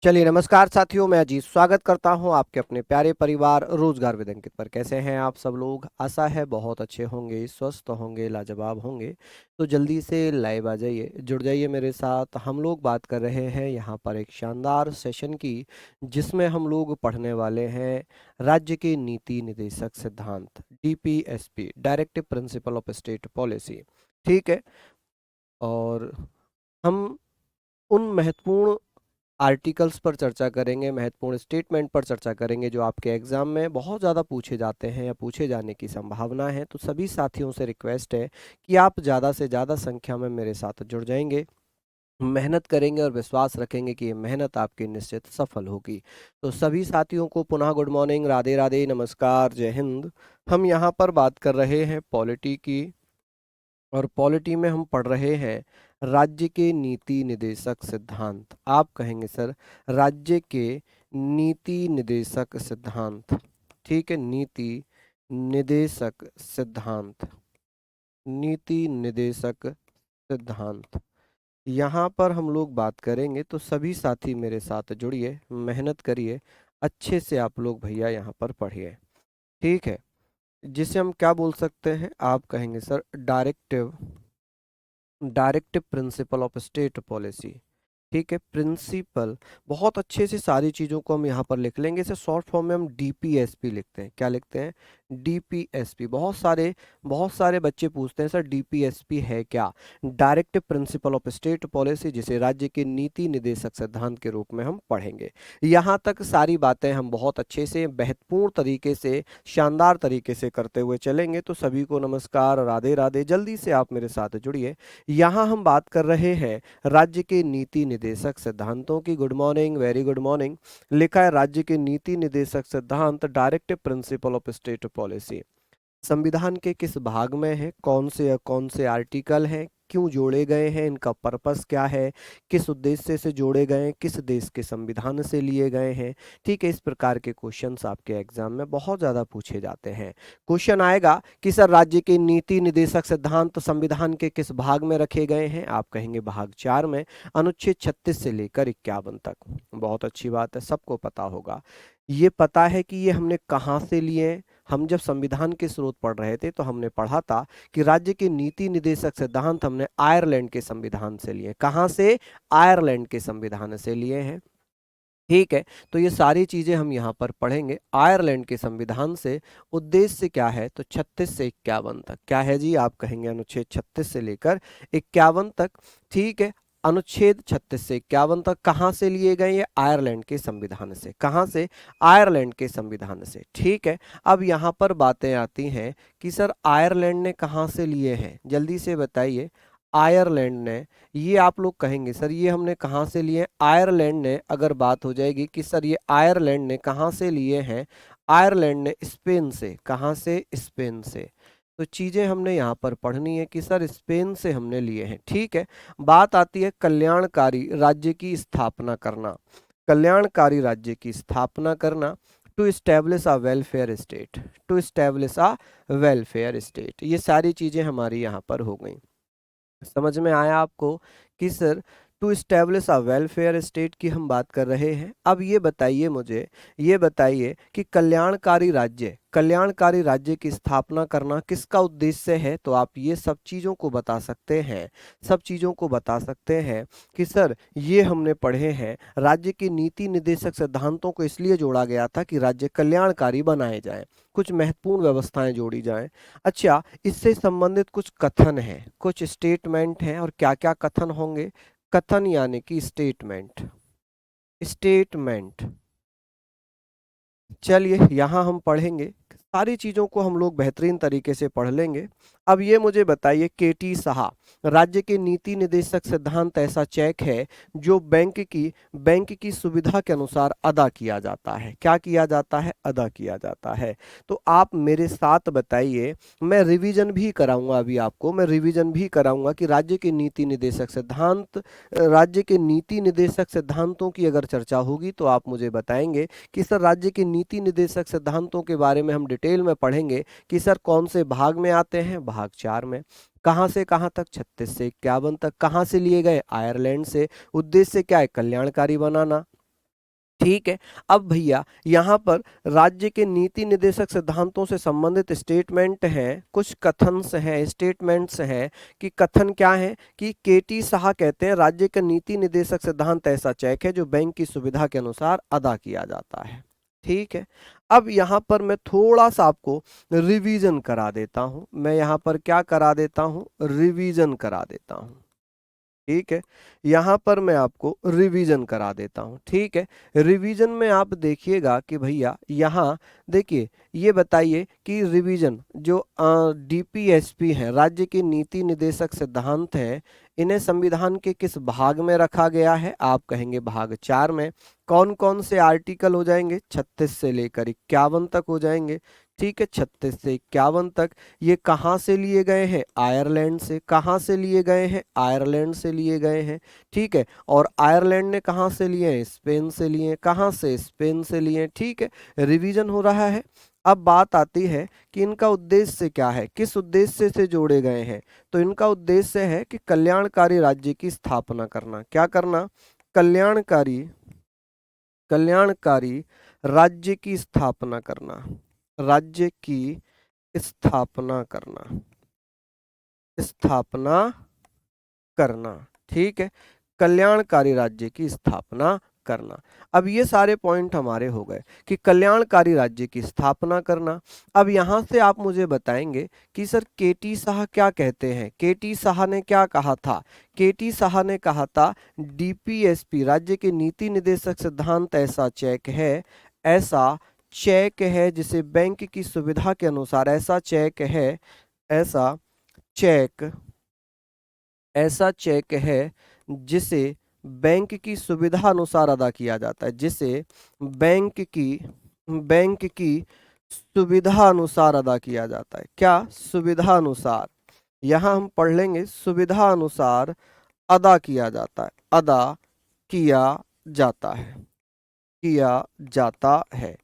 चलिए नमस्कार साथियों, मैं अजीत स्वागत करता हूं आपके अपने प्यारे परिवार रोजगार विद अंकित पर। कैसे हैं आप सब लोग? आशा है बहुत अच्छे होंगे, स्वस्थ होंगे, लाजवाब होंगे। तो जल्दी से लाइव आ जाइए, जुड़ जाइए मेरे साथ। हम लोग बात कर रहे हैं यहाँ पर एक शानदार सेशन की, जिसमें हम लोग पढ़ने वाले हैं राज्य के नीति निदेशक सिद्धांत, DPSP, directive principle of state policy. ठीक है। और हम उन महत्वपूर्ण आर्टिकल्स पर चर्चा करेंगे, महत्वपूर्ण स्टेटमेंट पर चर्चा करेंगे जो आपके एग्जाम में बहुत ज़्यादा पूछे जाते हैं या पूछे जाने की संभावना है। तो सभी साथियों से रिक्वेस्ट है कि आप ज़्यादा से ज़्यादा संख्या में मेरे साथ जुड़ जाएंगे, मेहनत करेंगे और विश्वास रखेंगे कि ये मेहनत आपकी निश्चित सफल होगी। तो सभी साथियों को पुनः गुड मॉर्निंग, राधे राधे, नमस्कार, जय हिंद। हम यहाँ पर बात कर रहे हैं पॉलिटी की, और पॉलिटी में हम पढ़ रहे हैं राज्य के नीति निदेशक सिद्धांत। आप कहेंगे सर राज्य के नीति निदेशक सिद्धांत। ठीक है, नीति निदेशक सिद्धांत, नीति निदेशक सिद्धांत। यहाँ पर हम लोग बात करेंगे, तो सभी साथी मेरे साथ जुड़िए, मेहनत करिए, अच्छे से आप लोग भैया यहाँ पर पढ़िए। ठीक है, जिसे हम क्या बोल सकते हैं? आप कहेंगे sir directive principle of state policy. ठीक है, प्रिंसिपल। बहुत अच्छे से सारी चीज़ों को हम यहाँ पर लिख लेंगे। इसे शॉर्ट फॉर्म में हम DPSP लिखते हैं। क्या लिखते हैं? DPSP। बहुत सारे बच्चे पूछते हैं सर DPSP है क्या? Directive principle of state policy, जिसे राज्य के नीति निदेशक सिद्धांत के रूप में हम पढ़ेंगे। यहाँ तक सारी बातें हम बहुत अच्छे से, महत्वपूर्ण तरीके से, शानदार तरीके से करते हुए चलेंगे। तो सभी को नमस्कार, राधे राधे। जल्दी से आप मेरे साथ जुड़िए। यहाँ हम बात कर रहे हैं राज्य के नीति निदेशक सिद्धांतों की। Good morning, very good morning. लिखा है राज्य के नीति निदेशक सिद्धांत, directive principle of state policy. संविधान के किस भाग में है, कौन से आर्टिकल हैं, क्यों जोड़े गए हैं, इनका पर्पस क्या है, किस उद्देश्य से जोड़े गए हैं, किस देश के संविधान से लिए गए हैं। ठीक है, इस प्रकार के क्वेश्चंस आपके एग्जाम में बहुत ज़्यादा पूछे जाते हैं। क्वेश्चन आएगा कि सर राज्य के नीति निदेशक सिद्धांत संविधान के किस भाग में रखे गए हैं? आप कहेंगे भाग 4 में, अनुच्छेद 36 से लेकर 51 तक। बहुत अच्छी बात है, सबको पता होगा। ये पता है कि ये हमने कहाँ से लिए हैं। हम जब संविधान के स्रोत पढ़ रहे थे तो हमने पढ़ा था कि राज्य के नीति निदेशक सिद्धांत हमने आयरलैंड के संविधान से लिए। कहाँ से? आयरलैंड के संविधान से लिए हैं। ठीक है, तो ये सारी चीजें हम यहाँ पर पढ़ेंगे आयरलैंड के संविधान से। उद्देश्य क्या है? तो 36 से 51 तक। क्या है जी? आप कहेंगे अनुच्छेद 36 से लेकर 51 तक। ठीक है, अनुच्छेद 36 से 51 तक कहाँ से लिए गए? ये आयरलैंड के संविधान से। कहाँ से? आयरलैंड के संविधान से। ठीक है, अब यहाँ पर बातें आती हैं कि सर आयरलैंड ने कहाँ से लिए हैं? जल्दी से बताइए। आयरलैंड ने, ये आप लोग कहेंगे सर ये हमने कहाँ से लिए? आयरलैंड ने, अगर बात हो जाएगी कि सर ये आयरलैंड ने कहाँ से लिए हैं, आयरलैंड ने स्पेन से। कहाँ से? स्पेन से। तो चीजें हमने यहाँ पर पढ़नी है कि सर स्पेन से हमने लिए हैं। ठीक है, बात आती है कल्याणकारी राज्य की स्थापना करना। कल्याणकारी राज्य की स्थापना करना, to establish a welfare state, to establish a welfare state. ये सारी चीजें हमारी यहाँ पर हो गई। समझ में आया आपको कि sir to establish a welfare state की हम बात कर रहे हैं। अब ये बताइए मुझे, ये बताइए कि कल्याणकारी राज्य की स्थापना करना किसका उद्देश्य है? तो आप ये सब चीज़ों को बता सकते हैं, सब चीज़ों को बता सकते हैं कि सर ये हमने पढ़े हैं राज्य के नीति निदेशक सिद्धांतों को इसलिए जोड़ा गया था कि राज्य कल्याणकारी बनाए जाएं, कुछ महत्वपूर्ण व्यवस्थाएं जोड़ी जाएं। अच्छा, इससे संबंधित कुछ कथन हैं, कुछ स्टेटमेंट हैं। और क्या क्या कथन होंगे? कथन यानी कि स्टेटमेंट, स्टेटमेंट। चलिए यहाँ हम पढ़ेंगे, सारी चीज़ों को हम लोग बेहतरीन तरीके से पढ़ लेंगे। अब ये मुझे बताइए, KT साहा, राज्य के नीति निदेशक सिद्धांत ऐसा चेक है जो बैंक की सुविधा के अनुसार अदा किया जाता है। क्या किया जाता है? अदा किया जाता है। तो आप मेरे साथ बताइए, मैं रिवीजन भी कराऊंगा, अभी आपको मैं रिवीजन भी कराऊंगा कि राज्य के नीति निदेशक सिद्धांत, राज्य के नीति निदेशक सिद्धांतों की अगर चर्चा होगी तो आप मुझे बताएंगे कि सर राज्य के नीति निदेशक सिद्धांतों के बारे में हम डिटेल में पढ़ेंगे कि सर कौन से भाग में आते हैं? भाग 4 में। कहां से कहां तक? 36 से 51 तक। कहां से लिए गए? आयरलैंड से। उद्देश्य क्या है? कल्याणकारी बनाना। ठीक है। अब भैया यहाँ पर राज्य के नीति निर्देशक सिद्धांतों से संबंधित स्टेटमेंट हैं, कुछ कथन्स हैं, स्टेटमेंट्स हैं कि कथन क्या है कि केटी साहा कहते हैं राज्य का नीति निर्देशक सिद्धांत ऐसा चेक है जो बैंक की सुविधा के अनुसार अदा किया जाता है। ठीक है। अब यहाँ पर मैं थोड़ा सा आपको रिवीजन करा देता हूँ, मैं यहाँ पर क्या करा देता हूँ, रिवीजन करा देता हूँ। ठीक है, यहाँ पर मैं आपको रिवीजन करा देता हूँ। ठीक है, रिवीजन में आप देखिएगा कि भैया यहाँ देखिए, ये बताइए कि रिवीजन जो डीपीएसपी है, राज्य के नीति निर्देशक सिद्धांत है, इन्हें संविधान के किस भाग में रखा गया है? आप कहेंगे भाग 4 में। कौन कौन से आर्टिकल हो जाएंगे? 36 से लेकर 51 तक हो जाएंगे। ठीक है, 36 से 51 तक। ये कहाँ से लिए गए हैं? आयरलैंड से। कहाँ से लिए गए हैं? आयरलैंड से लिए गए हैं। ठीक है, और आयरलैंड ने कहाँ से लिए हैं? स्पेन से लिए। कहाँ से? स्पेन से लिए। ठीक है, रिवीजन हो रहा है। अब बात आती है कि इनका उद्देश्य क्या है, किस उद्देश्य से जोड़े गए हैं? तो इनका उद्देश्य है कि कल्याणकारी राज्य की स्थापना करना। क्या करना? कल्याणकारी कल्याणकारी राज्य की स्थापना करना। राज्य की स्थापना करना। स्थापना करना। ठीक है, कल्याणकारी राज्य की स्थापना करना। अब ये सारे पॉइंट हमारे हो गए कि कल्याणकारी राज्य की स्थापना करना। अब यहां से आप मुझे बताएंगे कि सर केटी साहा क्या कहते हैं? केटी साहा ने क्या कहा था? केटी साहा ने कहा था डीपीएसपी राज्य के नीति निर्देशक सिद्धांत ऐसा चेक है, ऐसा चेक है जिसे बैंक की सुविधा के अनुसार, ऐसा चेक है, ऐसा चेक ऐसा चेक है जिसे बैंक की सुविधा अनुसार अदा किया जाता है, जिसे बैंक की सुविधा अनुसार अदा किया जाता है। क्या? सुविधा अनुसार। यहां हम पढ़ लेंगे सुविधा अनुसार अदा किया जाता है। अदा किया जाता है। किया जाता है।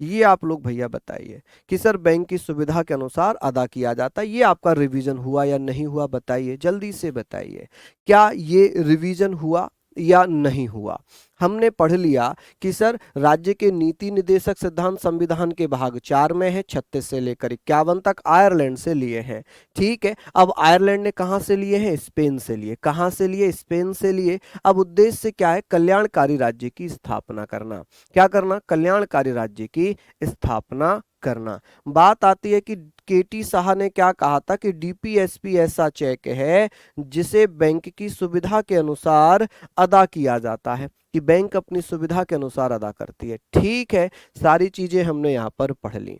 ये आप लोग भैया बताइए कि सर बैंक की सुविधा के अनुसार अदा किया जाता है। ये आपका रिवीजन हुआ या नहीं हुआ? बताइए, जल्दी से बताइए, क्या ये रिवीजन हुआ या नहीं हुआ? हमने पढ़ लिया कि सर राज्य के नीति निर्देशक सिद्धांत संविधान के भाग 4 में है, 36 से लेकर 51 तक आयरलैंड से लिए हैं। ठीक है, अब आयरलैंड ने कहां से लिए हैं? स्पेन से लिए। कहां से लिए? स्पेन से लिए। अब उद्देश्य क्या है? कल्याणकारी राज्य की स्थापना करना। क्या करना? कल्याणकारी राज्य की स्थापना करना। बात आती है कि केटी साहा ने क्या कहा था कि डीपीएसपी ऐसा चेक है जिसे बैंक की सुविधा के अनुसार अदा किया जाता है, कि बैंक अपनी सुविधा के अनुसार अदा करती है। ठीक है, सारी चीजें हमने यहां पर पढ़ ली।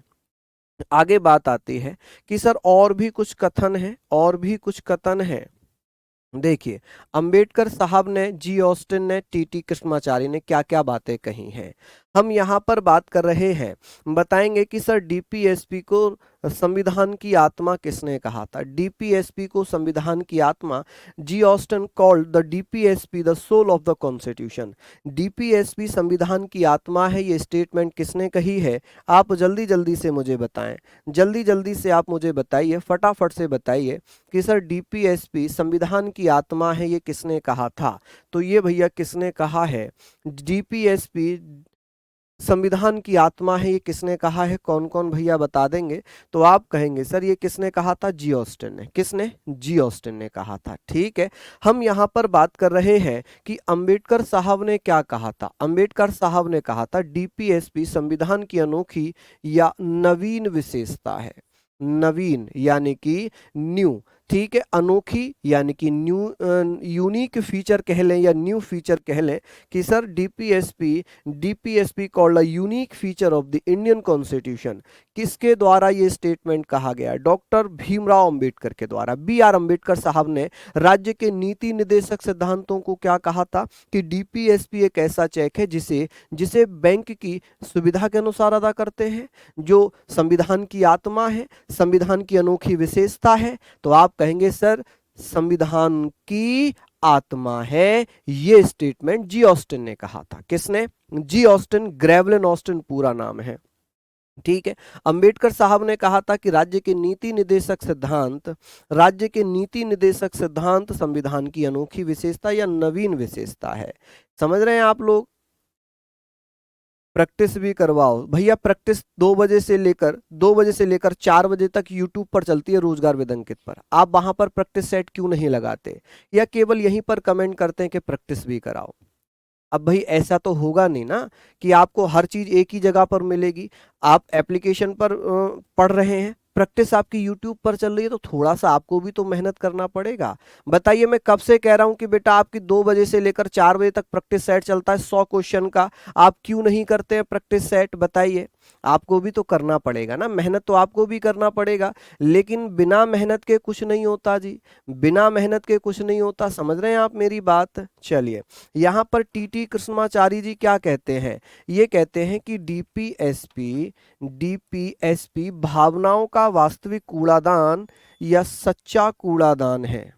आगे बात आती है कि सर और भी कुछ कथन है, और भी कुछ कथन है। देखिए, अंबेडकर साहब ने, जी ऑस्टिन ने, टीटी कृष्णाचार्य ने क्या क्या बातें कही हैं। हम यहाँ पर बात कर रहे हैं, बताएंगे कि सर डीपीएसपी को संविधान की आत्मा किसने कहा था? डीपीएसपी को संविधान की आत्मा, G Austin called the DPSP the soul of the constitution. DPSP संविधान की आत्मा है, ये स्टेटमेंट किसने कही है? आप जल्दी जल्दी से मुझे बताएं, जल्दी जल्दी से आप मुझे बताइए, फटाफट से बताइए कि सर डीपीएसपी संविधान की आत्मा है, ये किसने कहा था? तो ये भैया किसने कहा है? डीपीएसपी संविधान की आत्मा है, ये किसने कहा है? कौन कौन भैया बता देंगे? तो आप कहेंगे सर ये किसने कहा था? जी ऑस्टिन ने। किसने? जी ऑस्टिन ने कहा था। ठीक है, हम यहाँ पर बात कर रहे हैं कि अंबेडकर साहब ने क्या कहा था। अंबेडकर साहब ने कहा था डीपीएसपी संविधान की अनोखी या नवीन विशेषता है। नवीन यानी कि न्यू। ठीक है, अनोखी यानी कि न्यू, यूनिक फीचर कह लें या न्यू फीचर कह लें कि sir DPSP called a unique feature of the Indian constitution. किसके द्वारा ये स्टेटमेंट कहा गया? डॉक्टर भीमराव अंबेडकर के द्वारा। बी आर अंबेडकर साहब ने राज्य के नीति निर्देशक सिद्धांतों को क्या कहा था कि डीपीएसपी एक ऐसा चेक है जिसे जिसे बैंक की सुविधा के अनुसार अदा करते हैं, जो संविधान की आत्मा है, संविधान की अनोखी विशेषता है। तो आप कहेंगे सर संविधान की आत्मा है, ये स्टेटमेंट जी ऑस्टिन ने कहा था। किसने? जी ऑस्टिन, ग्रेवलिन ऑस्टिन पूरा नाम है। ठीक है, अंबेडकर साहब ने कहा था कि राज्य के नीति निर्देशक सिद्धांत संविधान की अनोखी विशेषता या नवीन विशेषता है। समझ रहे हैं आप लोग? प्रैक्टिस भी करवाओ भैया। प्रैक्टिस 2 बजे से लेकर 4 बजे तक यूट्यूब पर चलती है रोजगार विद अंकित पर। आप वहां पर प्रैक्टिस सेट क्यों नहीं लगाते, या केवल यहीं पर कमेंट करते हैं कि प्रैक्टिस भी कराओ। अब भाई ऐसा तो होगा नहीं ना कि आपको हर चीज एक ही जगह पर मिलेगी। आप एप्लीकेशन पर पढ़ रहे हैं, प्रैक्टिस आपकी यूट्यूब पर चल रही है, तो थोड़ा सा आपको भी तो मेहनत करना पड़ेगा। बताइए, मैं कब से कह रहा हूं कि बेटा आपकी 2 बजे से लेकर 4 बजे तक प्रैक्टिस सेट चलता है 100 क्वेश्चन का, आप क्यों नहीं करते हैं प्रैक्टिस सेट? बताइए, आपको भी तो करना पड़ेगा ना, मेहनत तो आपको भी करना पड़ेगा। लेकिन बिना मेहनत के कुछ नहीं होता जी, बिना मेहनत के कुछ नहीं होता। समझ रहे हैं आप मेरी बात? चलिए, यहाँ पर टीटी कृष्णाचारी जी क्या कहते हैं, ये कहते हैं कि डीपीएसपी भावनाओं का वास्तविक कूड़ादान या सच्चा कूड़ादान है।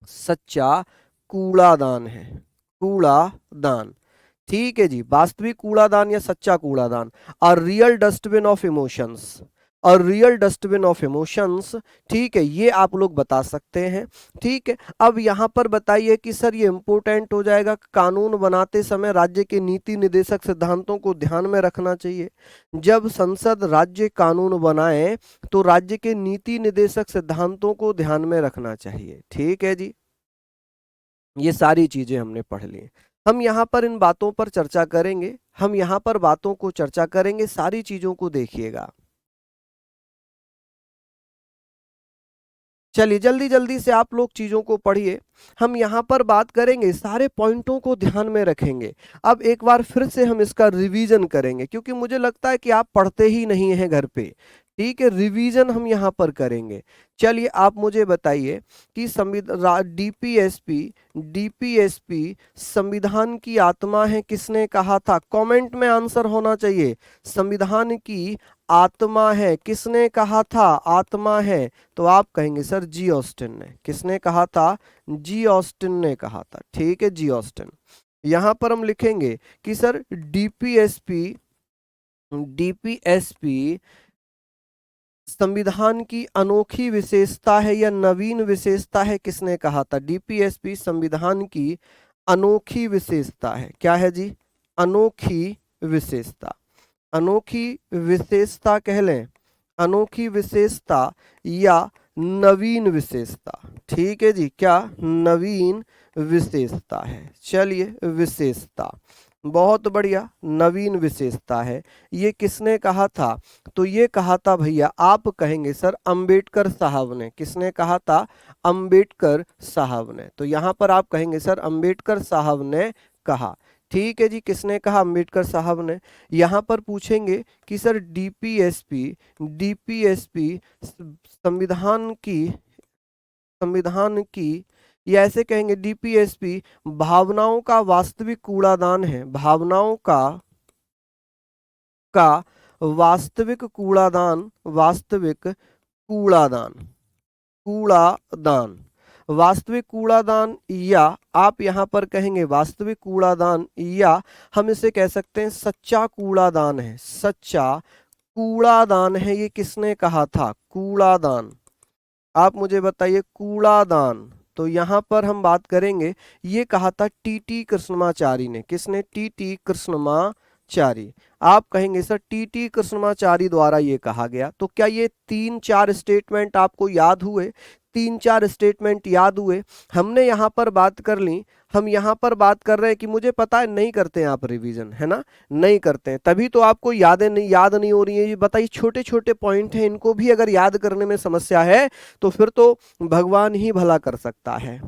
सच्चा कूड़ादान है, कूड़ादान। ठीक है जी, वास्तविक कूड़ादान या सच्चा कूड़ादान। और रियल डस्टबिन ऑफ इमोशंस, और रियल डस्टबिन ऑफ इमोशंस। ठीक है, ये आप लोग बता सकते हैं। ठीक है, अब यहाँ पर बताइए कि सर ये इंपोर्टेंट हो जाएगा, कानून बनाते समय राज्य के नीति निर्देशक सिद्धांतों को ध्यान में रखना चाहिए। जब संसद राज्य कानून बनाए तो राज्य के नीति निर्देशक सिद्धांतों को ध्यान में रखना चाहिए। ठीक है जी, ये सारी चीजें हमने पढ़ ली। हम यहाँ पर इन बातों पर चर्चा करेंगे, हम यहाँ पर बातों को चर्चा करेंगे, सारी चीजों को देखिएगा। चलिए जल्दी जल्दी से आप लोग चीजों को पढ़िए। हम यहाँ पर बात करेंगे, सारे पॉइंटों को ध्यान में रखेंगे। अब एक बार फिर से हम इसका रिवीजन करेंगे, क्योंकि मुझे लगता है कि आप पढ़ते ही नहीं हैं घर पे। ठीक है, रिवीजन हम यहाँ पर करेंगे। चलिए आप मुझे बताइए कि डीपीएसपी डीपीएसपी संविधान की आत्मा है, किसने कहा था? कमेंट में आंसर होना चाहिए। संविधान की आत्मा है, किसने कहा था आत्मा है? तो आप कहेंगे सर जी ऑस्टिन ने। किसने कहा था? जी ऑस्टिन ने कहा था। ठीक है, जी ऑस्टिन। यहां पर हम लिखेंगे कि सर डीपीएसपी डीपीएसपी संविधान की अनोखी विशेषता है या नवीन विशेषता है, किसने कहा था? डीपीएसपी संविधान की अनोखी विशेषता है। क्या है जी? अनोखी विशेषता। अनोखी विशेषता कह लें, अनोखी विशेषता या नवीन विशेषता। ठीक है जी, क्या? नवीन विशेषता है। चलिए, विशेषता, बहुत बढ़िया, नवीन विशेषता है। ये किसने कहा था? तो ये कहा था भैया, आप कहेंगे सर अंबेडकर साहब ने। किसने कहा था? अंबेडकर साहब ने। तो यहाँ पर आप कहेंगे सर अंबेडकर साहब ने कहा। ठीक है जी, किसने कहा? अंबेडकर साहब ने। यहाँ पर पूछेंगे कि सर डीपीएसपी डीपीएसपी संविधान की या ऐसे कहेंगे डीपीएसपी भावनाओं का वास्तविक कूड़ादान है। भावनाओं का वास्तविक कूड़ादान, वास्तविक कूड़ादान, कूड़ादान, वास्तविक कूड़ादान, या आप यहां पर कहेंगे वास्तविक कूड़ादान, या हम इसे कह सकते हैं सच्चा कूड़ादान है। सच्चा कूड़ादान है, ये किसने कहा था? कूड़ादान। आप मुझे बताइए, कूड़ादान। तो यहां पर हम बात करेंगे, ये कहा था टीटी कृष्णमाचारी ने। किसने? टीटी कृष्णमाचारी। आप कहेंगे सर टीटी कृष्णमाचारी द्वारा ये कहा गया। तो क्या ये 3-4 स्टेटमेंट आपको याद हुए? 3-4 स्टेटमेंट याद हुए? हमने यहाँ पर बात कर ली। हम यहाँ पर बात कर रहे हैं कि मुझे पता है नहीं करते हैं आप रिवीजन, है ना? नहीं करते हैं, तभी तो आपको याद नहीं हो रही है। ये बताइए, छोटे छोटे पॉइंट हैं, इनको भी अगर याद करने में समस्या है तो फिर तो भगवान ही भला कर सकता है।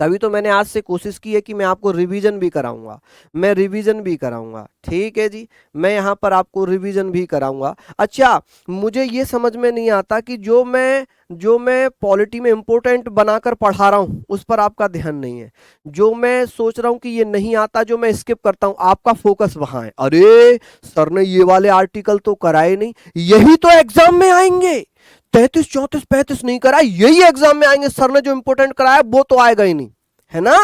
तभी तो मैंने आज से कोशिश की है कि मैं आपको रिवीजन भी कराऊंगा, मैं रिवीजन भी कराऊंगा। ठीक है जी, मैं यहाँ पर आपको रिवीजन भी कराऊंगा। अच्छा, मुझे ये समझ में नहीं आता कि जो मैं पॉलिटी में इंपॉर्टेंट बनाकर पढ़ा रहा हूँ उस पर आपका ध्यान नहीं है। जो मैं सोच रहा हूँ कि ये नहीं आता, जो मैं स्किप करता हूँ, आपका फोकस वहां है। अरे सर ने ये वाले आर्टिकल तो कराए नहीं, यही तो एग्जाम में आएंगे। 33, 34, 35 नहीं कराए, यही एग्जाम में आएंगे। सर ने जो इंपोर्टेंट कराया वो तो आएगा ही नहीं, है ना,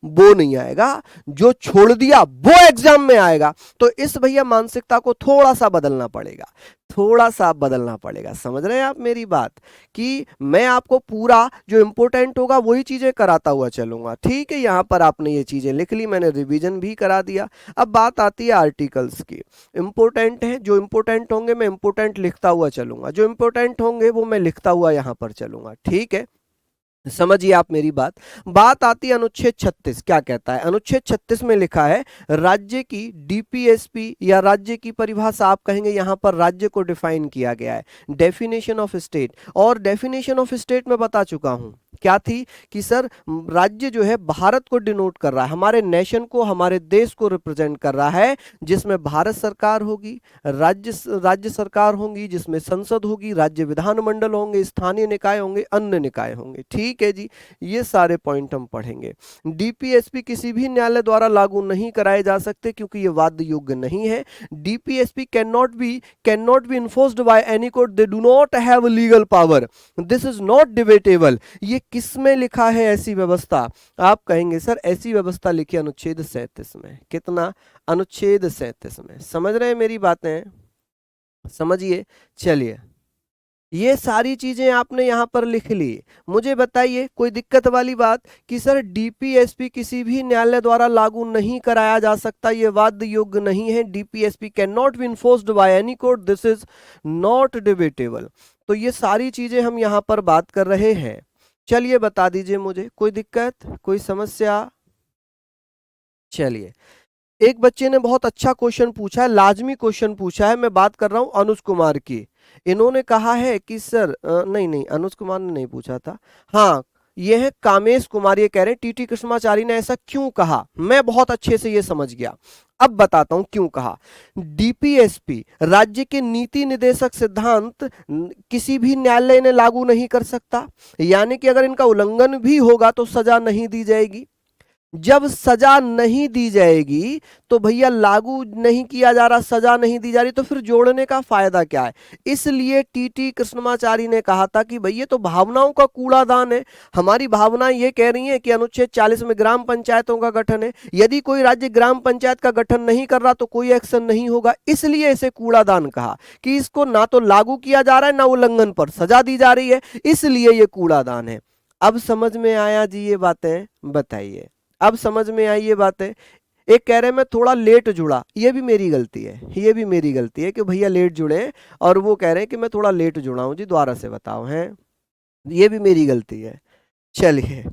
वो नहीं आएगा, जो छोड़ दिया वो एग्जाम में आएगा। तो इस भैया मानसिकता को थोड़ा सा बदलना पड़ेगा, थोड़ा सा बदलना पड़ेगा। समझ रहे हैं आप मेरी बात, कि मैं आपको पूरा जो इंपॉर्टेंट होगा वही चीजें कराता हुआ चलूंगा। ठीक है, यहां पर आपने ये चीजें लिख ली, मैंने रिवीजन भी करा दिया। अब बात आती है आर्टिकल्स की। इंपॉर्टेंट है, जो इंपॉर्टेंट होंगे मैं इंपॉर्टेंट लिखता हुआ चलूंगा, जो इंपॉर्टेंट होंगे वो मैं लिखता हुआ यहां पर चलूंगा। ठीक है, समझिए आप मेरी बात। बात आती है अनुच्छेद 36, क्या कहता है? अनुच्छेद 36 में लिखा है राज्य की डीपीएसपी या राज्य की परिभाषा, आप कहेंगे यहां पर राज्य को डिफाइन किया गया है, डेफिनेशन ऑफ स्टेट। और डेफिनेशन ऑफ स्टेट में बता चुका हूं, क्या थी कि सर राज्य जो है भारत को डिनोट कर रहा है, हमारे नेशन को, हमारे देश को रिप्रेजेंट कर रहा है, जिसमें भारत सरकार होगी, राज्य सरकार होंगी, जिसमें संसद होगी, राज्य विधानमंडल होंगे, स्थानीय निकाय होंगे, अन्य निकाय होंगे। ठीक है जी, ये सारे पॉइंट हम पढ़ेंगे। डीपीएसपी किसी भी न्यायालय द्वारा लागू नहीं कराए जा सकते क्योंकि ये वाद योग्य नहीं है। DPSP can not be enforced by any court, they do not have legal power, this is not debatable. ये किस में लिखा है ऐसी व्यवस्था? आप कहेंगे सर ऐसी व्यवस्था लिखी अनुच्छेद 37 में। कितना? अनुच्छेद 37 में। समझ रहे हैं मेरी बातें? समझिए। चलिए, ये सारी चीजें आपने यहां पर लिख ली। मुझे बताइए कोई दिक्कत वाली बात कि सर डीपीएसपी किसी भी न्यायालय द्वारा लागू नहीं कराया जा सकता, ये वाद योग्य नहीं है, DPSP can not be enforced by any court, this is not debatable. तो ये सारी चीजें हम यहां पर बात कर रहे हैं। चलिए बता दीजिए मुझे, कोई दिक्कत, कोई समस्या? चलिए, एक बच्चे ने बहुत अच्छा क्वेश्चन पूछा है, लाजमी क्वेश्चन पूछा है। मैं बात कर रहा हूं अनुज कुमार की। इन्होंने कहा है कि सर नहीं नहीं, अनुज कुमार ने नहीं पूछा था, हाँ ये है कामेश कुमार, ये कह रहे हैं टीटी कृष्णाचारी ने ऐसा क्यों कहा। मैं बहुत अच्छे से ये समझ गया, अब बताता हूं क्यों कहा। डीपीएसपी राज्य के नीति निदेशक सिद्धांत किसी भी न्यायालय ने लागू नहीं कर सकता, यानी कि अगर इनका उल्लंघन भी होगा तो सजा नहीं दी जाएगी। जब सजा नहीं दी जाएगी तो भैया लागू नहीं किया जा रहा, सजा नहीं दी जा रही, तो फिर जोड़ने का फायदा क्या है? इसलिए टीटी कृष्णमाचारी ने कहा था कि भैया तो भावनाओं का कूड़ादान है। हमारी भावनाएं ये कह रही हैं कि अनुच्छेद 40 में ग्राम पंचायतों का गठन है, यदि कोई राज्य ग्राम पंचायत का गठन नहीं कर रहा तो कोई एक्शन नहीं होगा, इसलिए इसे कूड़ादान कहा कि इसको ना तो लागू किया जा रहा है ना उल्लंघन पर सजा दी जा रही है, इसलिए ये कूड़ादान है। अब समझ में आया जी ये बातें? बताइए, अब समझ में आई ये बातें? एक कह रहे मैं थोड़ा लेट जुड़ा, ये भी मेरी गलती है, ये भी मेरी गलती है कि भैया लेट जुड़े, और वो कह रहे हैं कि मैं थोड़ा लेट जुड़ा हूं जी, दोबारा से बताओ। हैं, ये भी मेरी गलती है। चलिए,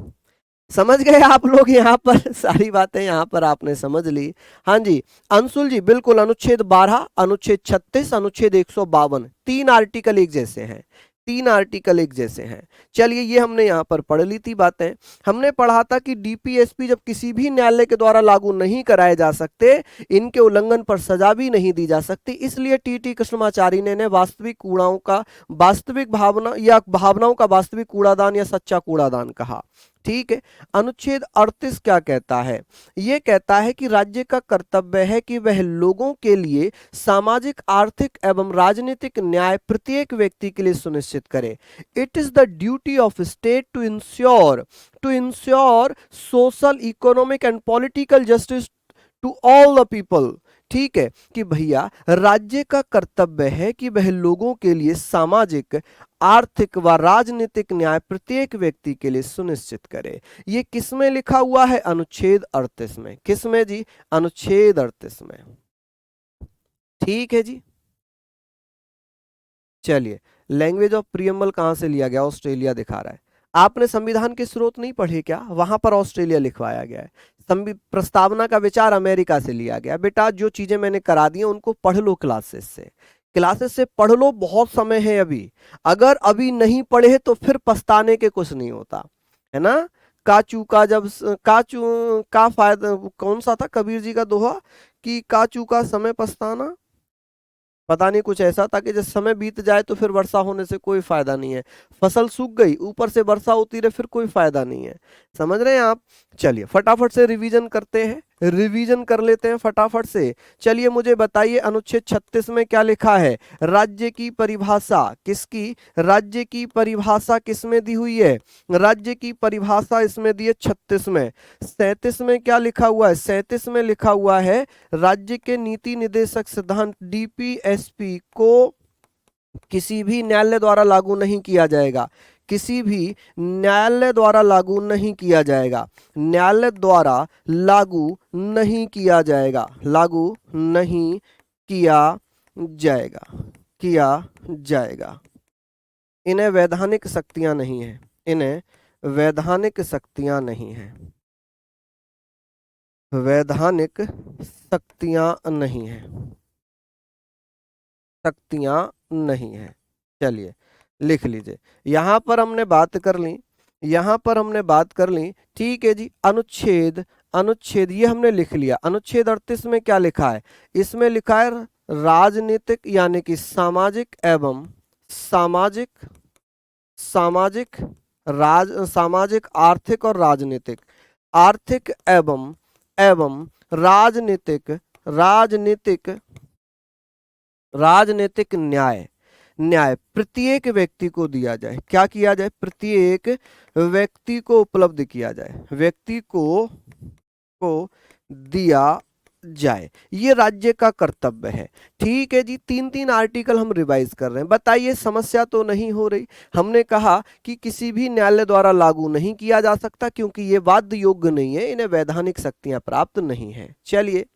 समझ गए आप लोग यहाँ पर? सारी बातें यहाँ पर आपने समझ ली। हाँ जी अंशुल जी, बिल्कुल अनुच्छेद 12, अनुच्छेद 36, अनुच्छेद 152, 3 आर्टिकल एक जैसे हैं, 3 आर्टिकल एक जैसे हैं। चलिए, ये हमने यहाँ पर पढ़ ली थी बातें। हमने पढ़ा था कि डीपीएसपी जब किसी भी न्यायालय के द्वारा लागू नहीं कराए जा सकते, इनके उल्लंघन पर सजा भी नहीं दी जा सकती, इसलिए टीटी कृष्णमाचारी ने वास्तविक कूड़ाओं का वास्तविक भावना या भावनाओं का वास्तविक कूड़ादान या सच्चा कूड़ादान कहा। ठीक है, अनुच्छेद 38 क्या कहता है? यह कहता है कि राज्य का कर्तव्य है कि वह लोगों के लिए सामाजिक, आर्थिक एवं राजनीतिक न्याय प्रत्येक व्यक्ति के लिए सुनिश्चित करे। It is the duty of state to ensure social, economic and political justice to all the people. ठीक है, कि भैया राज्य का कर्तव्य है कि वह लोगों के लिए सामाजिक, आर्थिक व राजनीतिक न्याय प्रत्येक व्यक्ति के लिए सुनिश्चित करे। ये किस में लिखा हुआ है? अनुच्छेद 38 में। किस में जी? अनुच्छेद 38 में। ठीक है जी। चलिए, लैंग्वेज ऑफ प्रियम्बल कहां से लिया गया? ऑस्ट्रेलिया दिखा रहा है। आपने संविधान के स्रोत नहीं पढ़े क्या? वहां पर ऑस्ट्रेलिया लिखवाया गया है। प्रस्तावना का विचार अमेरिका से लिया गया। बेटा जो चीजें मैंने करा दी हैं उनको पढ़ लो, क्लासेस से पढ़ लो, बहुत समय है अभी। अगर अभी नहीं पढ़े तो फिर पछताने के कुछ नहीं होता, है ना। काचू का जब काचू का फायदा, कौन सा था कबीर जी का दोहा कि काचू का समय पछताना, पता नहीं कुछ ऐसा था कि जब समय बीत जाए तो फिर वर्षा होने से कोई फायदा नहीं है। फसल सूख गई, ऊपर से वर्षा होती रहे, फिर कोई फायदा नहीं है। समझ रहे हैं आप? चलिए फटाफट से रिवीजन करते हैं। रिवीजन कर लेते हैं फटाफट से। चलिए मुझे बताइए अनुच्छेद 36 में क्या लिखा है। राज्य की परिभाषा किसकी, राज्य की परिभाषा किसमें दी हुई है, राज्य की परिभाषा इसमें दी है 36 में। 37 में क्या लिखा हुआ है, 37 में लिखा हुआ है राज्य के नीति निर्देशक सिद्धांत डीपीएसपी को किसी भी न्यायालय द्वारा लागू नहीं किया जाएगा, किसी भी न्यायालय द्वारा लागू नहीं किया जाएगा, न्यायालय द्वारा लागू नहीं किया जाएगा, लागू नहीं किया जाएगा, किया जाएगा। इन्हें वैधानिक शक्तियां नहीं है, इन्हें वैधानिक शक्तियां नहीं है, वैधानिक शक्तियां नहीं है, शक्तियां नहीं है। चलिए लिख लीजिए, यहां पर हमने बात कर ली, यहां पर हमने बात कर ली, ठीक है जी। अनुच्छेद, अनुच्छेद ये हमने लिख लिया। अनुच्छेद 38 में क्या लिखा है, इसमें लिखा है राजनीतिक यानी कि सामाजिक एवं सामाजिक, सामाजिक सामाजिक आर्थिक और राजनीतिक, आर्थिक एवं राजनीतिक, राजनीतिक, राजनीतिक न्याय, न्याय प्रत्येक व्यक्ति को दिया जाए। क्या किया जाए, प्रत्येक व्यक्ति को उपलब्ध किया जाए, व्यक्ति को दिया जाए, ये राज्य का कर्तव्य है। ठीक है जी, 3-3 आर्टिकल हम रिवाइज कर रहे हैं। बताइए समस्या तो नहीं हो रही। हमने कहा कि किसी भी न्यायालय द्वारा लागू नहीं किया जा सकता क्योंकि ये वाद्य योग्य नहीं है, इन्हें वैधानिक शक्तियां प्राप्त नहीं है। चलिए,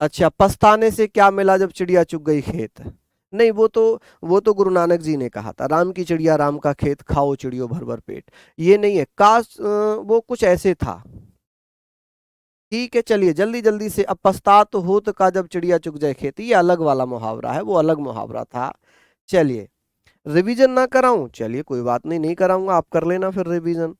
अच्छा, पछताने से क्या मिला जब चिड़िया चुग गई खेत, नहीं वो तो गुरु नानक जी ने कहा था, राम की चिड़िया राम का खेत, खाओ चिड़ियों भर भर पेट, ये नहीं है। काश वो कुछ ऐसे था। ठीक है, चलिए जल्दी जल्दी से। अब पछतात होत का जब चिड़िया चुग जाए खेत, ये अलग वाला मुहावरा है, वो अलग मुहावरा था। चलिए, रिवीजन ना कराऊं, चलिए कोई बात नहीं, नहीं कराऊंगा, आप कर लेना फिर रिवीजन।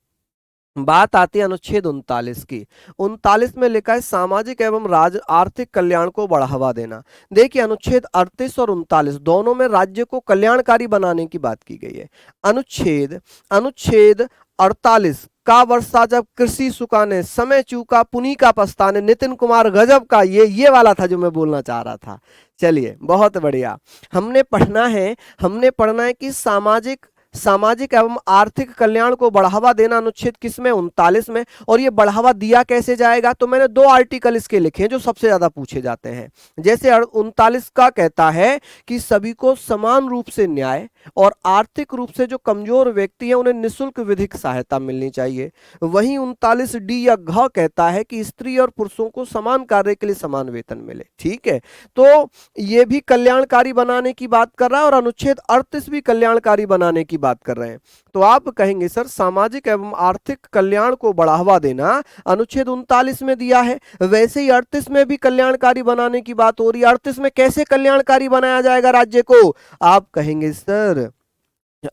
बात आती है अनुच्छेद 39 की। 39 में लिखा है सामाजिक एवं आर्थिक कल्याण को बढ़ावा देना। देखिए अनुच्छेद 38 और 39 दोनों में राज्य को कल्याणकारी बनाने की बात की गई है। अनुच्छेद अनुच्छेद 48 का वर्षा जब कृषि सुखाने समय चूका पुनी का पछताने, नितिन कुमार गजब का, ये वाला था जो मैं बोलना चाह रहा था। चलिए बहुत बढ़िया, हमने पढ़ना है, हमने पढ़ना है कि सामाजिक, सामाजिक एवं आर्थिक कल्याण को बढ़ावा देना अनुच्छेद किसमें, 39 में। और ये बढ़ावा दिया कैसे जाएगा, तो मैंने 2 आर्टिकल इसके लिखे हैं जो सबसे ज्यादा पूछे जाते हैं। जैसे 39 का कहता है कि सभी को समान रूप से न्याय और आर्थिक रूप से जो कमजोर व्यक्ति है उन्हें निःशुल्क विधिक सहायता मिलनी चाहिए। वहीं 39 डी या घ कहता है कि स्त्री और पुरुषों को समान कार्य के लिए समान वेतन मिले। ठीक है, तो ये भी कल्याणकारी बनाने की बात कर रहा है और अनुच्छेद 38 भी कल्याणकारी बनाने की बात कर रहे हैं। तो आप कहेंगे सर सामाजिक एवं आर्थिक कल्याण को बढ़ावा देना अनुच्छेद 39 में दिया है, वैसे ही 38 में भी कल्याणकारी बनाने की बात हो रही है। 38 में कैसे कल्याणकारी बनाया जाएगा राज्य को, आप कहेंगे सर,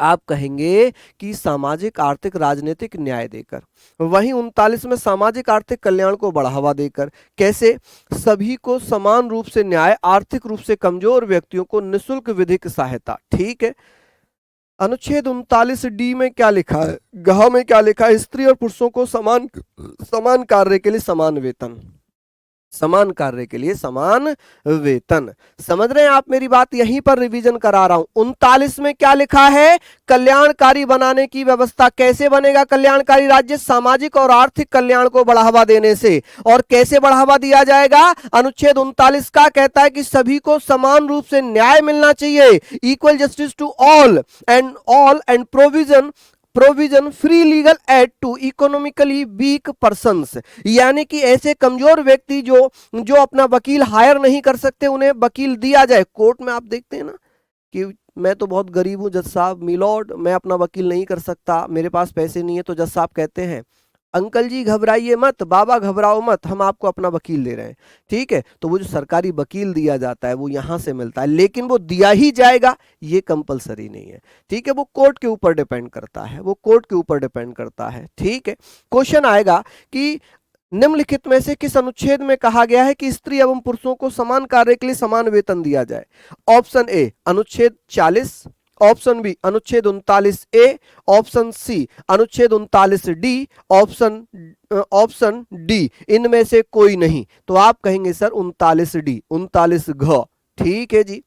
आप कहेंगे कि सामाजिक आर्थिक राजनीतिक न्याय देकर। वहीं 39 में सामाजिक आर्थिक कल्याण को बढ़ावा देकर। कैसे, सभी को समान रूप से न्याय, आर्थिक रूप से कमजोर व्यक्तियों को निःशुल्क विधिक सहायता। ठीक है, अनुच्छेद 39 डी में क्या लिखा है, ग में क्या लिखा है, स्त्री और पुरुषों को समान, समान कार्य के लिए समान वेतन, समान कार्य के लिए समान वेतन। समझ रहे हैं आप मेरी बात, यहीं पर रिवीजन करा रहा हूं। 39 में क्या लिखा है, कल्याणकारी बनाने की व्यवस्था। कैसे बनेगा कल्याणकारी राज्य, सामाजिक और आर्थिक कल्याण को बढ़ावा देने से। और कैसे बढ़ावा दिया जाएगा, अनुच्छेद 39 का कहता है कि सभी को समान रूप से न्याय मिलना चाहिए, equal justice to all and provision free legal aid to economically weak persons, यानी कि ऐसे कमजोर व्यक्ति जो अपना वकील हायर नहीं कर सकते उन्हें वकील दिया जाए। कोर्ट में आप देखते हैं ना कि मैं तो बहुत गरीब हूं जज साहब, मिलॉर्ड मैं अपना वकील नहीं कर सकता, मेरे पास पैसे नहीं है, तो जज साहब कहते हैं अंकल जी घबराइए मत, बाबा घबराओ मत, हम आपको अपना वकील दे रहे हैं। ठीक है, तो वो जो सरकारी वकील दिया जाता है वो यहां से मिलता है, लेकिन वो दिया ही जाएगा ये कंपलसरी नहीं है। ठीक है, वो कोर्ट के ऊपर डिपेंड करता है, वो कोर्ट के ऊपर डिपेंड करता है। ठीक है, क्वेश्चन आएगा कि निम्नलिखित में से किस अनुच्छेद में कहा गया है कि स्त्री एवं पुरुषों को समान कार्य के लिए समान वेतन दिया जाए। ऑप्शन ए अनुच्छेद 40, ऑप्शन बी अनुच्छेद 39A, ऑप्शन सी अनुच्छेद 39D, ऑप्शन डी इनमें से कोई नहीं। तो आप कहेंगे सर 39D, 39 घ। ठीक है जी,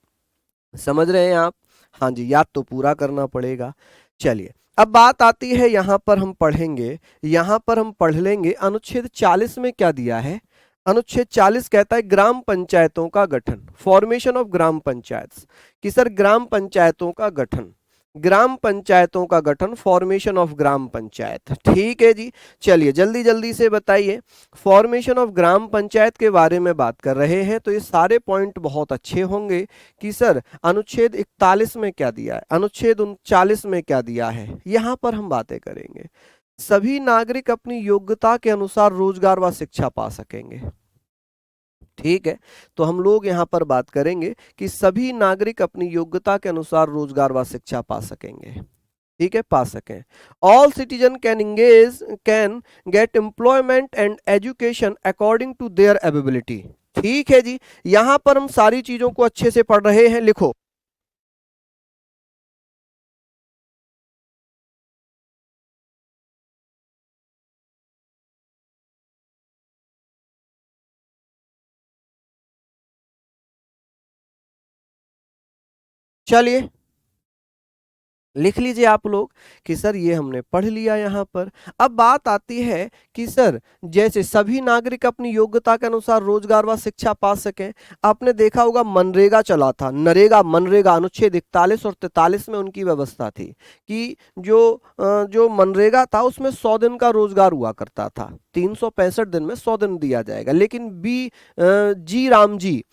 समझ रहे हैं आप? हाँ जी, याद तो पूरा करना पड़ेगा। चलिए, अब बात आती है यहां पर हम पढ़ेंगे, यहां पर हम पढ़ लेंगे अनुच्छेद 40 में क्या दिया है। अनुच्छेद 40 कहता है ग्राम पंचायतों का गठन, फॉर्मेशन ऑफ ग्राम पंचायत। कि सर ग्राम पंचायतों का गठन, ग्राम पंचायतों का गठन, फॉर्मेशन ऑफ ग्राम पंचायत। ठीक है जी, चलिए जल्दी जल्दी से बताइए। फॉर्मेशन ऑफ ग्राम पंचायत के बारे में बात कर रहे हैं तो ये सारे पॉइंट बहुत अच्छे होंगे कि सर अनुच्छेद 41 में क्या दिया है, अनुच्छेद 39 में क्या दिया है, यहां पर हम बातें करेंगे। सभी नागरिक अपनी योग्यता के अनुसार रोजगार व शिक्षा पा सकेंगे। ठीक है, तो हम लोग यहां पर बात करेंगे कि सभी नागरिक अपनी योग्यता के अनुसार रोजगार व शिक्षा पा सकेंगे। ठीक है, पा सकें। All citizen can get employment and education according to their ability. ठीक है जी, यहां पर हम सारी चीजों को अच्छे से पढ़ रहे हैं, लिखो। चलिए लिख लीजिए आप लोग कि सर ये हमने पढ़ लिया यहां पर। अब बात आती है कि सर जैसे सभी नागरिक अपनी योग्यता के अनुसार रोजगार व शिक्षा पा सकें। आपने देखा होगा मनरेगा चला था, नरेगा मनरेगा, अनुच्छेद 41 और 43 में उनकी व्यवस्था थी कि जो मनरेगा था उसमें 100 दिन का रोजगार हुआ करता था, 365 दिन में 100 दिन दिया जाएगा। लेकिन जी राम जी,